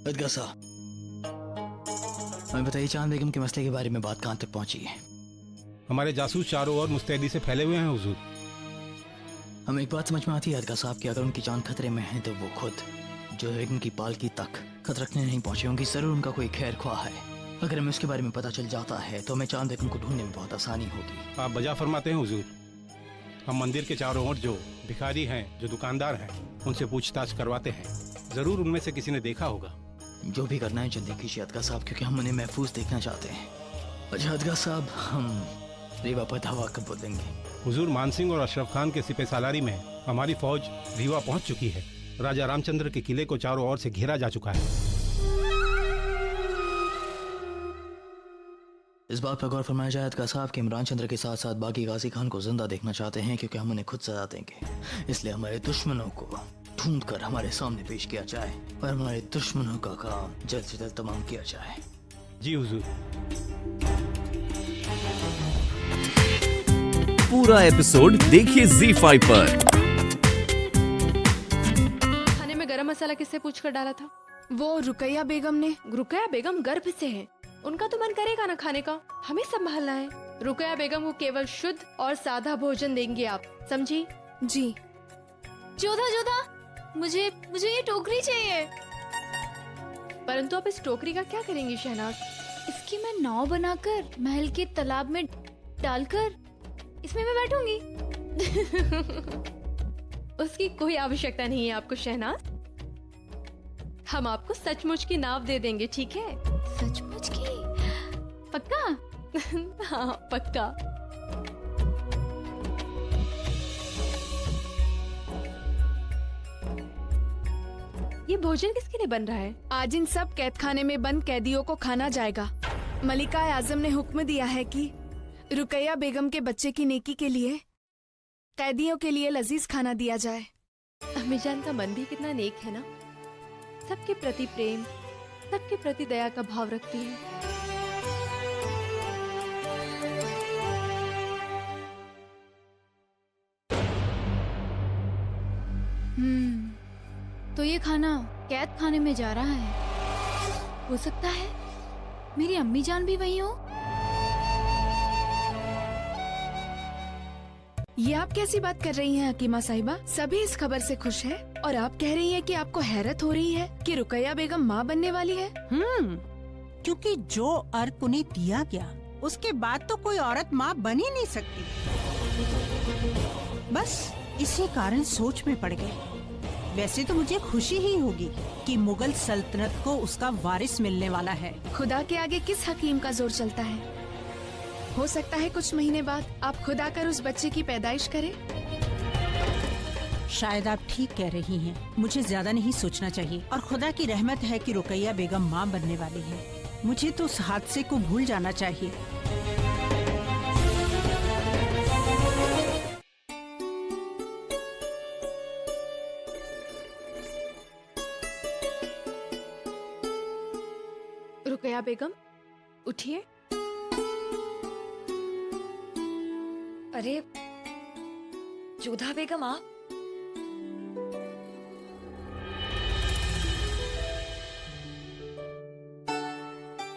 अदगा साहब, हमें बताइए चांद बेगम के मसले के बारे में बात कहाँ तक पहुंची है? हमारे जासूस चारों ओर मुस्तैदी से फैले हुए हैं हुजूर। हमें एक बात समझ में आती है अदगा साहब कि अगर उनकी जान खतरे में है तो वो खुद जो बेगम की पालकी तक खत रखने नहीं पहुंचे होंगी। जरूर उनका कोई खैर ख्वाह है। अगर हमें उसके बारे में पता चल जाता है तो हमें चांद बेगम को ढूंढने में बहुत आसानी होगी। आप बजा फरमाते हैं हुजूर। हम मंदिर के चारों ओर जो भिखारी हैं, जो दुकानदार हैं, उनसे पूछताछ करवाते हैं। जरूर उनमें से किसी ने देखा होगा। जो भी करना है जल्दी कीजिए अदगा साहब, क्योंकि हम उन्हें महफूज देखना चाहते हैं। अच्छा अदगा साहब, हम रीवा पर धावा कब बोलेंगे? हुजूर, मानसिंह और अशरफ खान के सिपह सालारी में हमारी फौज रीवा पहुंच चुकी है। राजा रामचंद्र के किले को चारों ओर से घेरा जा चुका है। इस बात पर गौर फरमाया जाए अदगा साहब कि इमरान चंद्र के साथ साथ बाकी गाजी खान को जिंदा देखना चाहते हैं, क्योंकि हम उन्हें खुद सजा देंगे। इसलिए हमारे दुश्मनों को ढूंढ कर हमारे सामने पेश किया जाए और हमारे दुश्मनों का काम जल्द से जल्द तमाम किया जाए। जी हुजूर। पूरा एपिसोड देखिए ZEE5 पर। खाने में गरम मसाला किससे पूछ कर डाला था? वो रुकैया बेगम ने। रुकैया बेगम गर्भ से है, उनका तो मन करेगा ना खाने का, हमें संभालना है। रुकैया बेगम को केवल शुद्ध और सादा भोजन देंगे आप, समझी? जी। जोधा जोधा, मुझे ये टोकरी चाहिए। परंतु आप इस टोकरी का क्या करेंगी शहनाज? इसकी मैं नाव बनाकर महल के तालाब में डालकर इसमें मैं बैठूंगी। उसकी कोई आवश्यकता नहीं है आपको शहनाज। हम आपको सचमुच की नाव दे देंगे, ठीक है? सचमुच की? पक्का? हाँ पक्का। ये भोजन किसके लिए बन रहा है? आज इन सब कैद खाने में बंद कैदियों को खाना जाएगा। मलिका आजम ने हुक्म दिया है कि रुकैया बेगम के बच्चे की नेकी के लिए कैदियों के लिए लजीज खाना दिया जाए। अम्मीजान का मन भी कितना नेक है ना, सबके प्रति प्रेम, सबके प्रति दया का भाव रखती है। तो ये खाना कैद खाने में जा रहा है। हो सकता है मेरी अम्मी जान भी वही हो। ये आप कैसी बात कर रही हैं हकीमा साहिबा? सभी इस खबर से खुश है और आप कह रही हैं कि आपको हैरत हो रही है कि रुकैया बेगम माँ बनने वाली है। क्योंकि जो अर्क उन्हें दिया गया उसके बाद तो कोई औरत माँ बन ही नहीं सकती। बस इसी कारण सोच में पड़ गए। वैसे तो मुझे खुशी ही होगी कि मुगल सल्तनत को उसका वारिस मिलने वाला है। खुदा के आगे किस हकीम का जोर चलता है? हो सकता है कुछ महीने बाद आप खुद आकर उस बच्चे की पैदाइश करें। शायद आप ठीक कह रही हैं। मुझे ज्यादा नहीं सोचना चाहिए और खुदा की रहमत है कि रुकैया बेगम माँ बनने वाली है। मुझे तो उस हादसे को भूल जाना चाहिए। रुकैया बेगम उठिए। अरे जोधा बेगम, आप?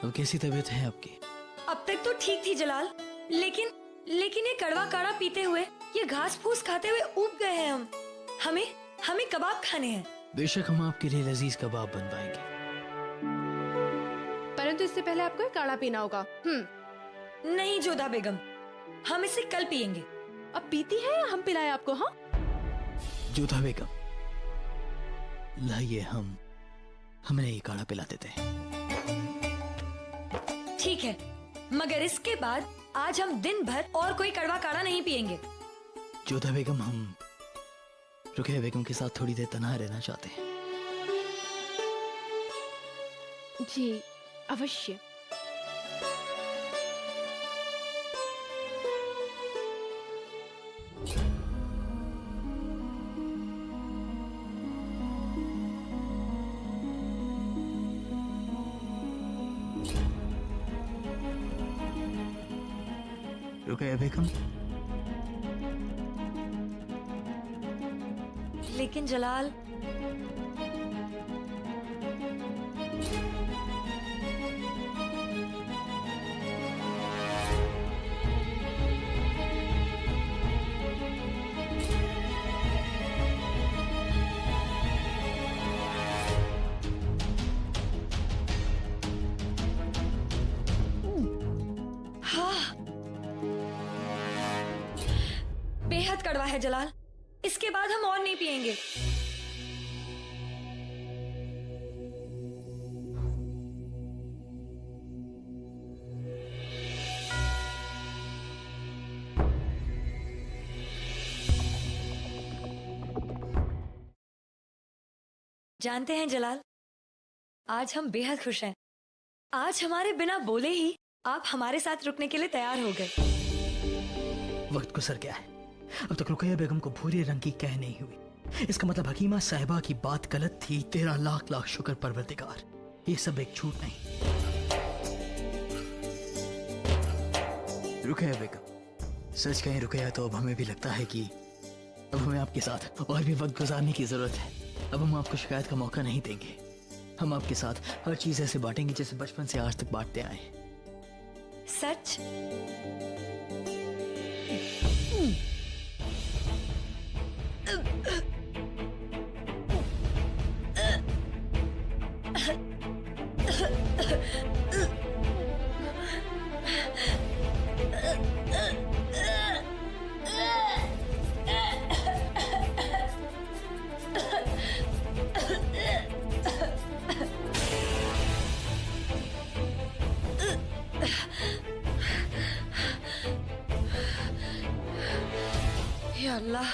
तो कैसी तबीयत है आपकी? अब तक तो ठीक थी जलाल, लेकिन ये कड़वा काढ़ा पीते हुए, ये घास फूस खाते हुए ऊब गए हैं हम। हमें कबाब खाने हैं। बेशक हम आपके लिए लजीज कबाब बनवाएंगे, परंतु इससे पहले आपको एक काढ़ा पीना होगा। नहीं जोधा बेगम, हम इसे कल पियेंगे। अब पीती है या हम पिलाएं आपको? हाँ जोधा बेगम, लाइए हमें ये काढ़ा पिला देते हैं। ठीक है, मगर इसके बाद आज हम दिन भर और कोई कड़वा काढ़ा नहीं पियेंगे। जोधा बेगम, हम रुकैया बेगम के साथ थोड़ी देर तन्हा रहना चाहते हैं। जी अवश्य। रुकैया बेगम, लेकिन जलाल, बेहद कड़वा है जलाल। इसके बाद हम और नहीं पिएंगे। जानते हैं जलाल, आज हम बेहद खुश हैं। आज हमारे बिना बोले ही आप हमारे साथ रुकने के लिए तैयार हो गए। वक्त गुजर गया है, अब तक रुकैया बेगम को भूरे रंग की कह नहीं हुई। इसका मतलब हकीमा साहिबा की बात गलत थी। 13 लाख लाख शुक्र परवरदिगार, ये सब एक झूठ नहीं। रुकैया बेगम, सच कहें रुकैया तो अब हमें भी लगता है कि अब हमें आपके साथ और भी वक्त गुजारने की जरूरत है। अब हम आपको शिकायत का मौका नहीं देंगे। हम आपके साथ हर चीज ऐसे बांटेंगे जैसे बचपन से आज तक बांटते आए। सच? या अल्लाह,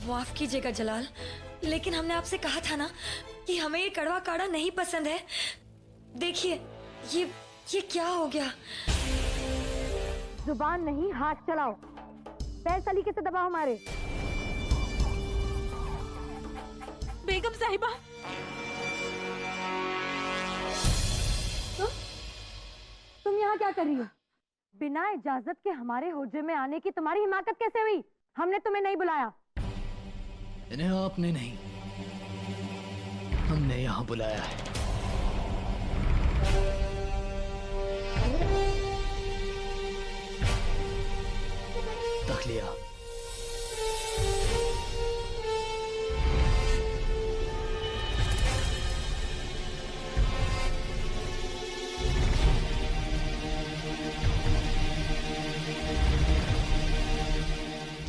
माफ कीजिएगा जलाल, लेकिन हमने आपसे कहा था ना कि हमें ये कड़वा काढ़ा नहीं पसंद है। देखिए ये क्या हो गया? जुबान नहीं, हाथ चलाओ। पैर सलीके से दबाओ हमारे। बेगम साहिबा, तुम यहाँ क्या कर रही हो? बिना इजाजत के हमारे होजे में आने की तुम्हारी हिमाकत कैसे हुई? हमने तुम्हें नहीं बुलाया। इन्हें आपने नहीं, हमने यहाँ बुलाया है। तखलिया,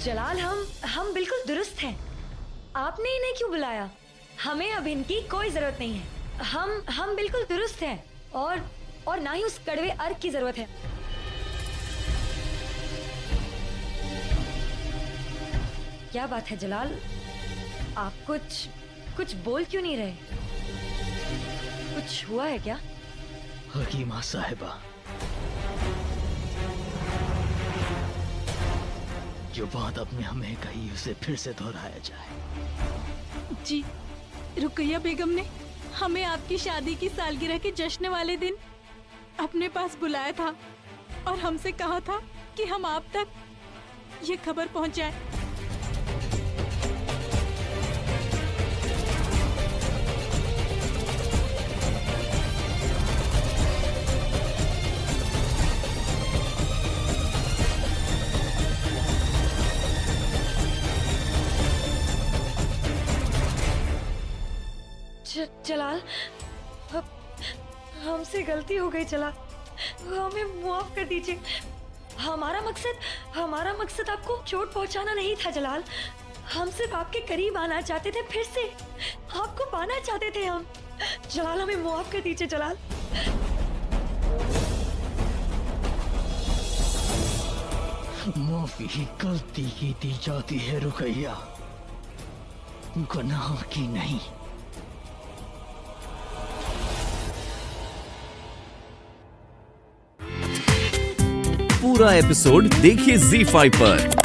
जलाल, हम बिल्कुल दुरुस्त हैं। आपने इन्हें क्यों बुलाया? हमें अब इनकी कोई जरूरत नहीं है। हम बिल्कुल दुरुस्त हैं और ना ही उस कड़वे अर्क की जरूरत है। क्या बात है जलाल, आप कुछ बोल क्यों नहीं रहे? कुछ हुआ है क्या? हकीमा साहिबा, जो बात आपने हमें कही उसे फिर से दोहराया जाए। जी, रुकैया बेगम ने हमें आपकी शादी की सालगिरह के जश्न वाले दिन अपने पास बुलाया था और हमसे कहा था कि हम आप तक ये खबर पहुंचाएं। जलाल, हमसे गलती हो गई जलाल, हमें माफ कर दीजिए। हमारा मकसद आपको चोट पहुंचाना नहीं था जलाल। हम सिर्फ आपके करीब आना चाहते थे, फिर से आपको पाना चाहते थे हम। जलाल, हमें माफ कर दीजिए जलाल। माफी गलती की दी जाती है रुकैया, गुनाह की नहीं। पूरा एपिसोड देखिए ZEE5 पर।